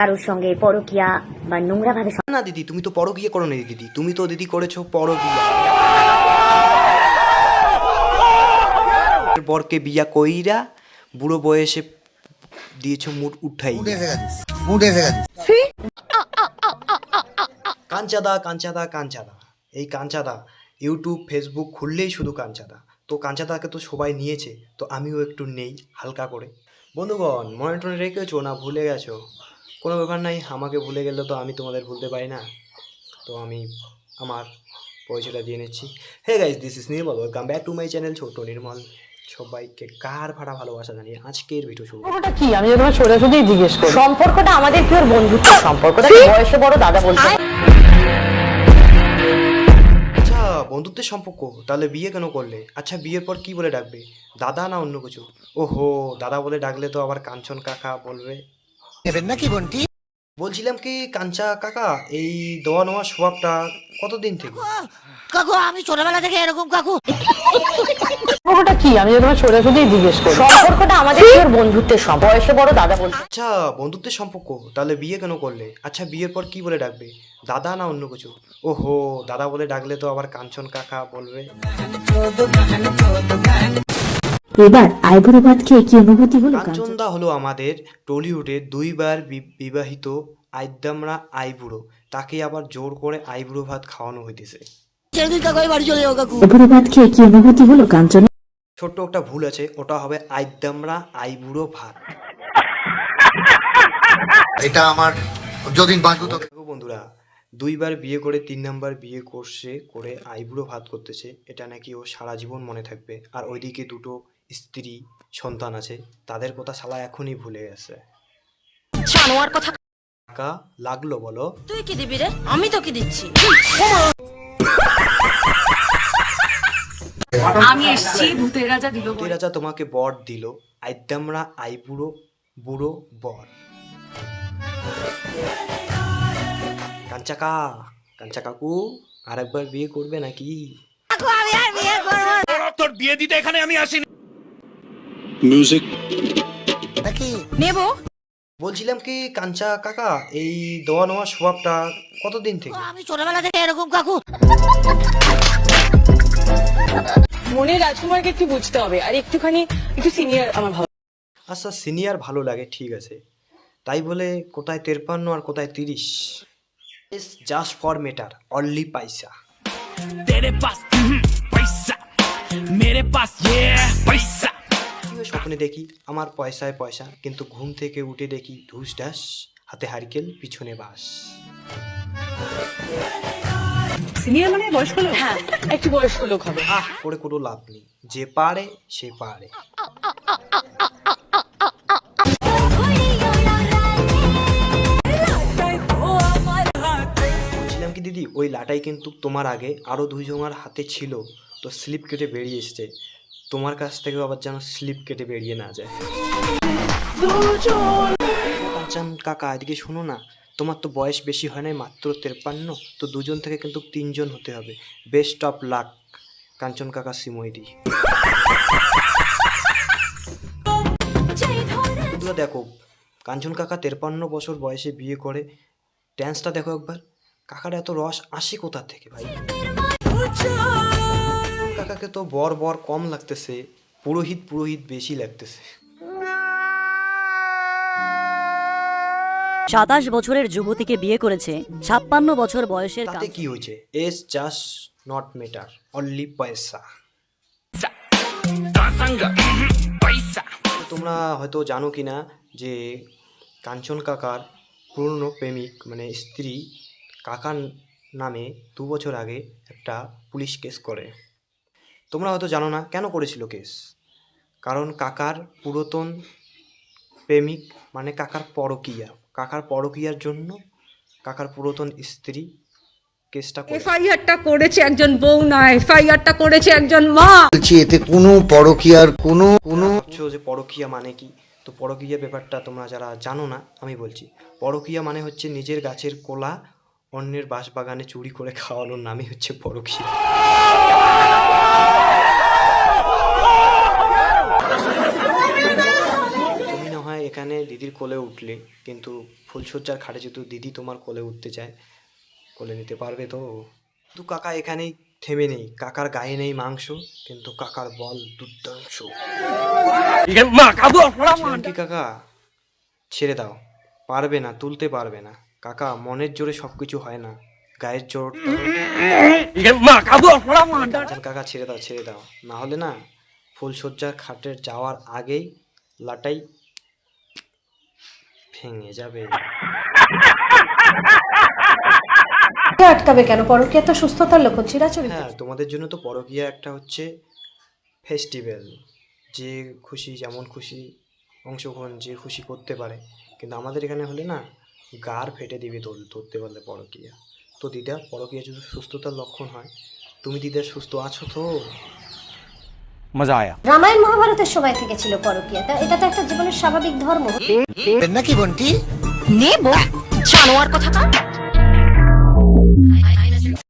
কারোর সঙ্গে পরকিয়া বা নোংরা ভাবে না দিদি, তুমি তো পরকিয়া করো নি দিদি, তুমি তো দিদি করেছো পরকিয়া। বরকে বিয়া কইরা বুড়ো বয়সে দিয়েছো মুড উঠাই। কাঞ্চাদা কাঞ্চাদা কাঞ্চাদা, এই কাঞ্চাদা ইউটিউব ফেসবুক খুললেই শুধু কাঞ্চাদা। তো কাঞ্চাদাকে তো সবাই নিয়েছে, তো আমিও একটু নেই হালকা করে। বন্ধুগণ, মনে টনে রেখেছো না ভুলে গেছো? কোনো ব্যাপার নাই, আমাকে ভুলে গেলে তো আমি তোমাদের ভুলতে পারি না। তো আমি আমার পরিচয়টা দিয়ে নিচ্ছি। Hey guys, this is Nirmal, welcome back to my channel ছোট্ট নির্মল। সবাইকে কার ভাড়া ভালোবাসা জানিয়ে আজকের ভিডিও শুরু। সম্পর্কটা কি আমি তোমার সোজাসুজি জিজ্ঞেস করি। সম্পর্কটা আমাদের পিওর বন্ধুত্ব সম্পর্কটা বয়সে বড় দাদা বলতে। আচ্ছা, বন্ধুত্বের সম্পর্ক, তাহলে বিয়ে কেন করলে? আচ্ছা, বিয়ের পর কি বলে ডাকবে, দাদা না অন্য কিছু? ওহো, দাদা বলে ডাকলে তো আবার কাঞ্চন কাকা বলবে। নাকি বন্টি? বলছিলাম কি কাঞ্চা কাকা, এই দেওয়া নেওয়া স্বভাবটা কতদিন থেকে? কাকু আমি ছোটবেলা থেকে এরকম কাকু। সম্পর্কটা কি আমি তোমার সোজাসুজি জিজ্ঞেস করি। সম্পর্কটা আমাদের পিওর বন্ধুত্বের সম্পর্ক বয়সে বড় দাদা বলতে। আচ্ছা, বন্ধুত্বের সম্পর্ক, তাহলে বিয়ে কেন করলে? আচ্ছা, বিয়ের পর কি বলে ডাকবে, দাদা না অন্য কিছু? ওহো, দাদা বলে ডাকলে তো আবার কাঞ্চন কাকা বলবে। এবার আইবুড়ো ভাত খেয়ে কি অনুভূতি হলো? কাঞ্চনদা হলো আমাদের টলিউডের দুইবার বিবাহিত আইদামরা আইবুড়ো, তাকে আবার জোর করে আইবুড়ো ভাত খাওয়ানো হইতেছে। বাড়ি চলে যাও কাকু। আইবুড়ো ভাত খেয়ে কি অনুভূতি হলো কাঞ্চন? ছোট্ট একটা ভুল আছে, ওটা হবে আইদামরা আইবুড়ো ভাত। এটা আমার যতদিন বাঁচবো তো। দেখো বন্ধুরা, দুইবার বিয়ে করে 3 নাম্বার বিয়ে করছে করে আইবুড়ো ভাত করতেছে, এটা নাকি ও সারা জীবন মনে থাকবে। আর ওইদিকে দুটো স্ত্রী সন্তান আছে, তাদের কথা শালা এখনই ভুলে গেছে। জানোয়ার কথা। কাকা লাগলো বলো? তুই কি দিবি রে? আমি তো কি দিচ্ছি। আমি এসেছি ভূতের রাজা দিল বলে। রাজা তোমাকে বর দিল, আইদামরা আইবুড়ো বুড়ো বর। কাঞ্চাকা কাঞ্চা কাকু আরেকবার বিয়ে করবে নাকি? তোর বিয়ে দিতে এখানে আমি আসিনি। নাকি নেবো। বলছিলাম কি কাঞ্চা কাকা, এই দেওয়া নেওয়া স্বভাবটা কতদিন থেকে? আমি ছোটবেলা থেকে এরকম কাকু। মনে রাজকুমারকে একটু বুঝতে হবে আর একটুখানি একটু সিনিয়র আমার ভালো। আচ্ছা, সিনিয়র ভালো লাগে, ঠিক আছে, তাই বলে কোথায় 53 আর কোথায় 30? জাস্ট ফর মেটার, অনলি পয়সা। तेरे पास पैसा, मेरे पास ये पैसा। স্বপ্নে দেখি আমার পয়সায় পয়সা, কিন্তু ঘুম থেকে উঠে দেখি ধুস ঢাস, হাতে হারিকেল পিছনে বাস। সিনিয়র মানে বয়স্ক লোক? হ্যাঁ, একটু বয়স্ক লোক হবে। করে কোনো লাভ নেই, যে পারে সে পারে। বলছিলাম কি দিদি, ওই লাটাই কিন্তু তোমার আগে আরো 2 জনের হাতে ছিল, তো স্লিপ কেটে বেরিয়ে এসেছে। তোমার কাছ থেকে আবার যেন স্লিপ কেটে বেরিয়ে না যায়। কাঞ্চন কাকা এদিকে শোনো না, তোমার তো বয়স বেশি হয় নাই, মাত্র 53, তো 2 জন থেকে কিন্তু 3 জন হতে হবে। বেস্ট অফ লাক কাঞ্চন কাকা সিমইদি। দেখো, কাঞ্চন কাকা 53 বছর বয়সে বিয়ে করে, ড্যান্সটা দেখো একবার। কাকার এত রস আসে কোথা থেকে ভাই? কাকাকে তো বর বর কম লাগতেছে, পুরোহিত পুরোহিত বেশি লাগতেছে। 27 বছরের যুবতীকে বিয়ে করেছে 56 বছর বয়সের। তাতে কি হয়েছে? S just not matter, only পয়সা। তোমরা হয়তো জানো কি না যে কাঞ্চন কাকার পুরনো প্রেমিক মানে স্ত্রী কাকার নামে 2 বছর আগে একটা পুলিশ কেস করে। তোমরা হয়তো জানো না কেন করেছিল কেস, কারণ কাকার পুরাতন প্রেমিক মানে কাকার পরকীয়ার জন্য কাকার পুরাতন স্ত্রী কেসটা করে। এফআইআরটা করেছে একজন বউ না, এফআইআরটা করেছে একজন মা। বলছি এতে কোনো পরকীয়ার কোনো ভাবছো যে পরকীয়া মানে কি? তো পরকীয়া ব্যাপারটা তোমরা যারা জানো না আমি বলছি। পরকীয়া মানে হচ্ছে নিজের গাছের কোলা অন্যের বাঁশবাগানে চুরি করে খাওয়ানোর নামই হচ্ছে পরকীয়া। তুমি না হয় এখানে দিদির কোলে উঠলে, কিন্তু ফুলশয্যার খাটে যেহেতু দিদি তোমার কোলে উঠতে চায়, কোলে নিতে পারবে তো? কিন্তু কাকা এখানেই থেমে নেই, কাকার গায়ে নেই মাংস, কিন্তু কাকার বল দুর্দাংশ। কি কাকা ছেড়ে দাও, পারবে না, তুলতে পারবে না। কাকা মনের জোরে সবকিছু হয় না, গায়ের জোর। কাকা ছেড়ে দাও, ছেড়ে দাও, না হলে না ফুলশয্যার খাটের যাওয়ার আগেই লাটাই ভেঙে যাবে। আটকাবে কেন? পরকীয়া তো সুস্থতার লক্ষণ, চিরাচরিত। হ্যাঁ, তোমাদের জন্য তো পরকীয়া একটা হচ্ছে ফেস্টিভ্যাল, যে খুশি যেমন খুশি অংশগ্রহণ যে খুশি করতে পারে, কিন্তু আমাদের এখানে হলে না গাড় ফেটে দিবে ধরতে পারলে পরকীয়া। তো দিদা, পরকীয়া যদি সুস্থতার লক্ষণ হয়, তুমি দিদা সুস্থ আছো তো? মজা আয়া। রামায়ণ মহাভারতের সময় থেকে ছিল পরকীয়া, এটা তো একটা জীবনের স্বাভাবিক ধর্ম। নাকি বন্টি? নেব জানোয়ার কথাটা।